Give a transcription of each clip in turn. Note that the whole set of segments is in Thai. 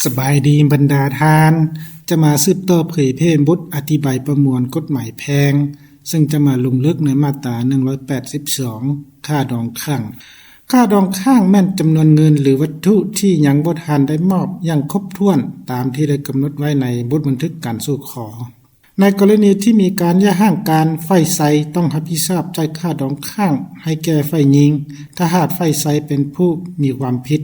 สบายดีบรรดาทานจะมาสืบต่อเผยแพร่บทอธิบายประมวลกฎหมายแพ่งซึ่งจะมาลงลึกในมาตรา182ค่าดองข้างค่าดองข้างแม่นจำนวนเงินหรือวัตถุที่ยังบ่ทันได้มอบอย่างครบถ้วนตามที่ได้กำหนดไว้ในบทบันทึกการสู่ขอในกรณีที่มีการย่าห้างการไฟใส่ต้องรับผิดชอบจ่ายค่าดองข้างให้แก่ฝ่ายหญิงถ้าหากฝ่ายใส่เป็นผู้มีความผิด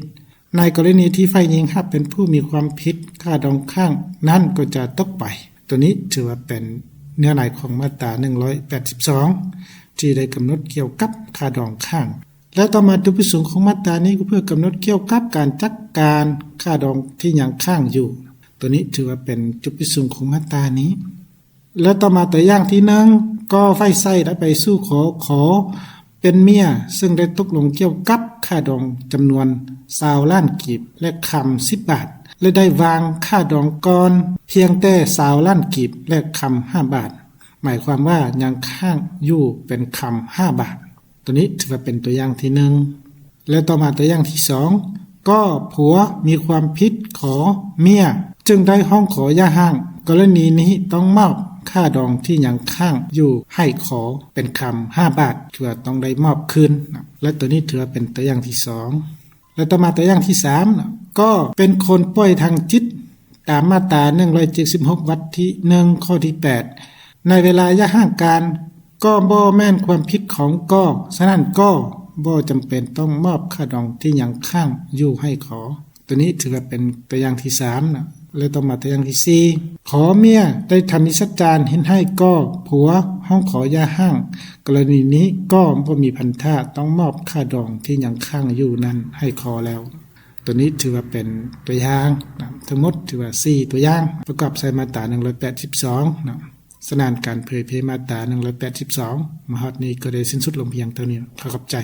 ในกรณีที่ฝ่ายหญิงเป็นผู้มีความผิดค่าดองข้างนั่นก็จะตกไปตัวนี้ถือว่าเป็นเนื้อในของมาตรา182ที่ได้กำหนดเกี่ยวกับค่าดองข้างและต่อมาจุดประสงค์ของมาตรานี้ก็เพื่อกำหนดเกี่ยวกับการจัดการค่าดองที่ยังค้างอยู่ตัวนี้ถือว่าเป็นจุดประสงค์ของมาตรานี้และต่อมาตัวอย่างที่1ก็ฝ่ายใส่ได้ไปสู้ขอเป็นเมียซึ่งได้ตกลงเกี่ยวกับค่าดองจำนวน20 ล้านกีบและคำ10 บาทและได้วางค่าดองก่อนเพียงแต่20 ล้านกีบและคำ5 บาทหมายความว่ายังค้างอยู่เป็นคำ5 บาทตัวนี้ถือว่าเป็นตัวอย่างที่1และต่อมาตัวอย่างที่2ก็ผัวมีความผิดขอเมียจึงได้ห้องขออย่าห้างกรณีนี้ต้องมอบค่าดองที่ยังค้างอยู่ให้ขอเป็นคำ5 บาทคือต้องได้มอบคืนและตัวนี้ถือเป็นตัวอย่างที่2และต่อมาตัวอย่างที่3ก็เป็นคนป่วยทางจิตตามมาตรา176วรรคที่1ข้อที่8ในเวลาย่าห้างการก็บ่แม่นความผิดของก็ฉะนั้นก็บ่จำเป็นต้องมอบค่าดองที่ยังค้างอยู่ให้ขอตัวนี้ถือว่าเป็นตัวอย่างที่3นะและต่อมาตัวอย่างที่4ขอเมียได้ทำนิสัจจารเห็นให้ก็ผัวห้องขอย่าห้างกรณีนี้ก็บ่มีพันธะต้องมอบค่าดองที่ยังค้างอยู่นั้นให้ขอแล้วตัวนี้ถือว่าเป็นตัวอย่างนะทั้งหมดถือว่า4ตัวอย่างประกอบใส่มาตรา182นะสนานการเผยแพร่มาตรา182มหาดนี้ก็ได้สิ้นสุดลงเพียงเท่านี้ขอบใจ